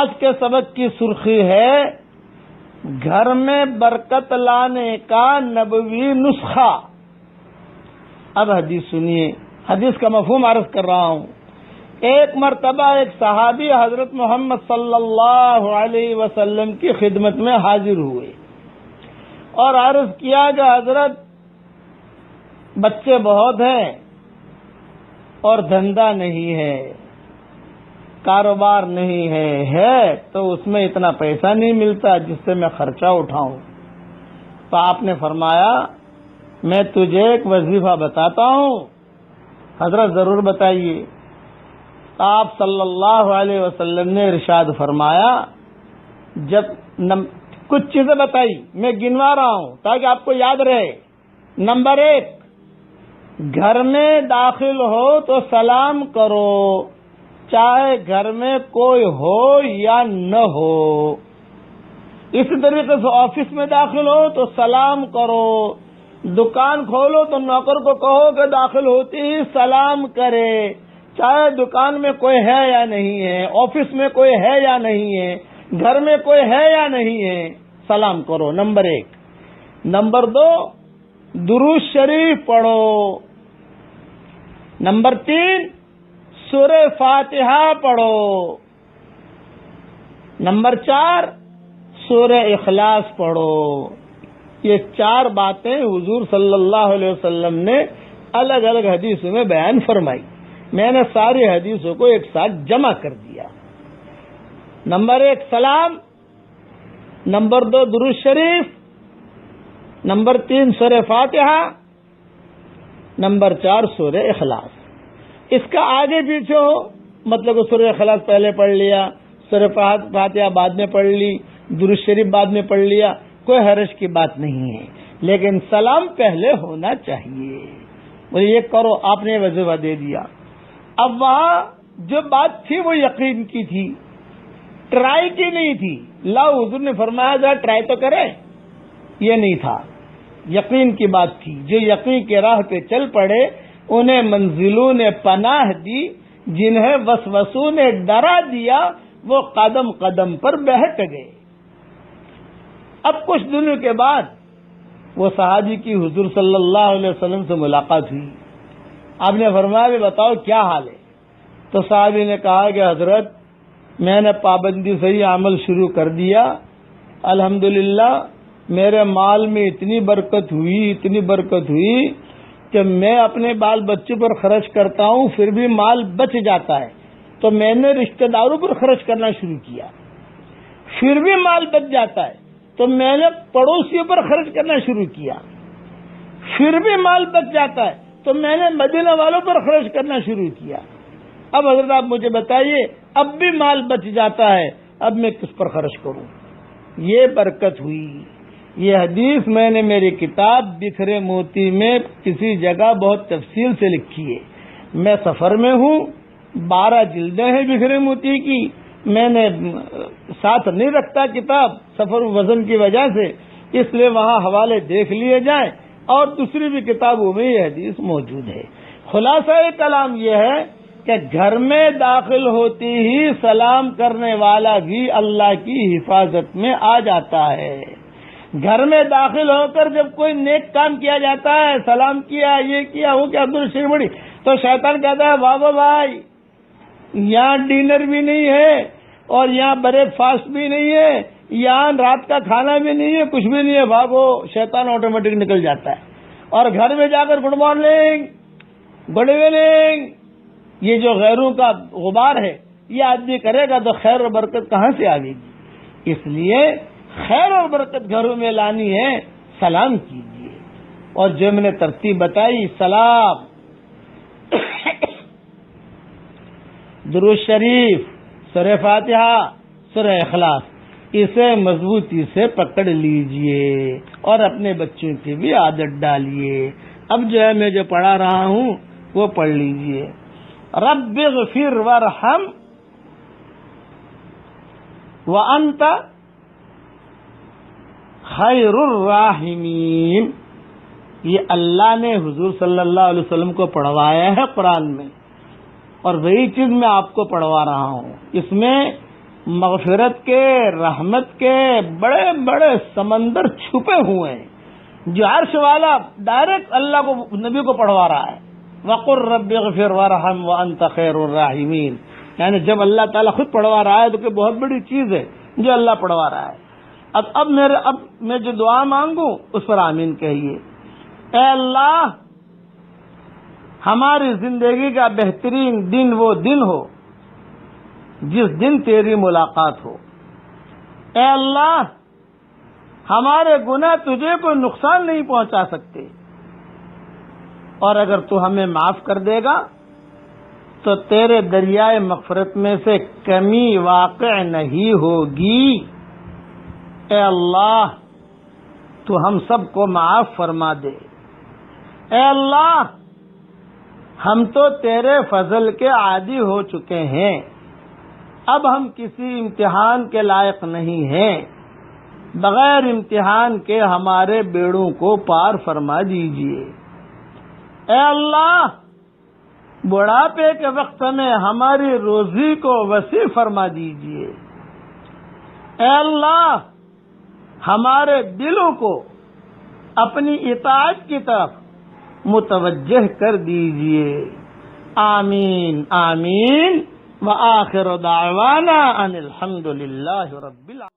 آج کے سبق کی سرخی ہے گھر میں برکت لانے کا نبوی نسخہ. اب حدیث سنیے، حدیث کا مفہوم عرض کر رہا ہوں. ایک مرتبہ ایک صحابی حضرت محمد صلی اللہ علیہ وسلم کی خدمت میں حاضر ہوئے اور عرض کیا کہ حضرت بچے بہت ہیں اور دھندا نہیں ہے، کاروبار نہیں ہے تو اس میں اتنا پیسہ نہیں ملتا جس سے میں خرچہ اٹھاؤں. تو آپ نے فرمایا میں تجھے ایک وظیفہ بتاتا ہوں. حضرت ضرور بتائیے. آپ صلی اللہ علیہ وسلم نے ارشاد فرمایا، جب کچھ چیزیں بتائی میں گنوا رہا ہوں تاکہ آپ کو یاد رہے. نمبر 1، گھر میں داخل ہو تو سلام کرو، چاہے گھر میں کوئی ہو یا نہ ہو. اسی طریقے سے آفس میں داخل ہو تو سلام کرو، دکان کھولو تو نوکر کو کہو کہ داخل ہوتی ہی سلام کرے، چاہے دکان میں کوئی ہے یا نہیں ہے، آفس میں کوئی ہے یا نہیں ہے، گھر میں کوئی ہے یا نہیں ہے، سلام کرو. نمبر 1. نمبر 2، درود شریف پڑھو. نمبر 3، سورہ فاتحہ پڑھو. نمبر 4، سورہ اخلاص پڑھو. یہ 4 باتیں حضور صلی اللہ علیہ وسلم نے الگ الگ حدیثوں میں بیان فرمائی. میں نے ساری حدیثوں کو ایک ساتھ جمع کر دیا. نمبر 1 سلام، نمبر 2 درود شریف، نمبر 3 سورہ فاتحہ، نمبر 4 سورہ اخلاص. اس کا آگے پیچھے ہو، مطلب سورہ اخلاص پہلے پڑھ لیا، سورہ فاتحہ بعد میں پڑھ لی، درود شریف بعد میں پڑھ لیا، کوئی حرج کی بات نہیں ہے، لیکن سلام پہلے ہونا چاہیے. بولے یہ کرو، آپ نے وظیفہ دے دیا. اب وہاں جو بات تھی وہ یقین کی تھی، ٹرائی کی نہیں تھی. حضور نے فرمایا ذرا ٹرائی تو کرے، یہ نہیں تھا، یقین کی بات تھی. جو یقین کے راہ پہ چل پڑے انہیں منزلوں نے پناہ دی، جنہیں وسوسوں نے ڈرا دیا وہ قدم قدم پر بہٹ گئے. اب کچھ دنوں کے بعد وہ صحابی کی حضور صلی اللہ علیہ وسلم سے ملاقات ہوئی. آپ نے فرمایا بھی بتاؤ کیا حال ہے؟ تو صحابی نے کہا کہ حضرت میں نے پابندی سے ہی عمل شروع کر دیا، الحمدللہ میرے مال میں اتنی برکت ہوئی کہ میں اپنے بال بچوں پر خرچ کرتا ہوں پھر بھی مال بچ جاتا ہے. تو میں نے رشتہ داروں پر خرچ کرنا شروع کیا، پھر بھی مال بچ جاتا ہے. تو میں نے پڑوسیوں پر خرچ کرنا شروع کیا، پھر بھی مال بچ جاتا ہے. تو میں نے مدینہ والوں پر خرچ کرنا شروع کیا. اب حضرت آپ مجھے بتائیے، اب بھی مال بچ جاتا ہے، اب میں کس پر خرچ کروں؟ یہ برکت ہوئی. یہ حدیث میں نے میری کتاب بکھرے موتی میں کسی جگہ بہت تفصیل سے لکھی ہے. میں سفر میں ہوں، 12 جلدیں ہیں بکھرے موتی کی. میں نے ساتھ نہیں رکھتا کتاب سفر وزن کی وجہ سے، اس لیے وہاں حوالے دیکھ لیے جائیں، اور دوسری بھی کتابوں میں یہ حدیث موجود ہے. خلاصہ کلام یہ ہے کہ گھر میں داخل ہوتی ہی سلام کرنے والا بھی اللہ کی حفاظت میں آ جاتا ہے. گھر میں داخل ہو کر جب کوئی نیک کام کیا جاتا ہے، سلام کیا، یہ کیا، وہ کیا، عبدالشریف بڑی، تو شیطان کہتا ہے بابا بھائی یہاں ڈنر بھی نہیں ہے اور یہاں بریک فاسٹ بھی نہیں ہے، یہاں رات کا کھانا بھی نہیں ہے، کچھ بھی نہیں ہے، بھاگو. شیطان آٹومیٹک نکل جاتا ہے. اور گھر میں جا کر گڈ مارننگ، گڈ ایوننگ، یہ جو غیروں کا غبار ہے یہ آدمی کرے گا تو خیر و برکت کہاں سے آئے گی؟ اس لیے خیر اور برکت گھروں میں لانی ہے، سلام کیجیے. اور جو میں نے ترتیب بتائی، سلام، درود شریف، سورہ فاتحہ، سورہ اخلاص، اسے مضبوطی سے پکڑ لیجئے اور اپنے بچوں کی بھی عادت ڈالیے. اب جو ہے میں جو پڑھا رہا ہوں وہ پڑھ لیجئے. رب اغفر وارحم وانت خیر الراحمین. یہ اللہ نے حضور صلی اللہ علیہ وسلم کو پڑھوایا ہے قرآن میں، اور وہی چیز میں آپ کو پڑھوا رہا ہوں. اس میں مغفرت کے، رحمت کے بڑے بڑے سمندر چھپے ہوئے ہیں، جو عرش والا ڈائریکٹ اللہ کو، نبی کو پڑھوا رہا ہے، وَقُلْ رَبِّ اغْفِرْ وَارْحَمْ وَأَنْتَ خَيْرُ الرَّاحِمِينَ، یعنی جب اللہ تعالیٰ خود پڑھوا رہا ہے تو کہ بہت بڑی چیز ہے جو اللہ پڑھوا رہا ہے۔ اب میں جو دعا مانگوں اس پر آمین کہیے۔ اے اللہ، ہماری زندگی کا بہترین دن وہ دن ہو جس دن تیری ملاقات ہو۔ اے اللہ، ہمارے گناہ تجھے کوئی نقصان نہیں پہنچا سکتے، اور اگر تو ہمیں معاف کر دے گا تو تیرے دریائے مغفرت میں سے کمی واقع نہیں ہوگی۔ اے اللہ، تو ہم سب کو معاف فرما دے۔ اے اللہ، ہم تو تیرے فضل کے عادی ہو چکے ہیں، اب ہم کسی امتحان کے لائق نہیں ہیں، بغیر امتحان کے ہمارے بیڑوں کو پار فرما دیجئے۔ اے اللہ، بڑھاپے کے وقت میں ہماری روزی کو وسیع فرما دیجئے۔ اے اللہ، ہمارے دلوں کو اپنی اطاعت کی طرف متوجہ کر دیجئے۔ آمین آمین، وآخر دعوانا ان الحمد للہ رب العالمین۔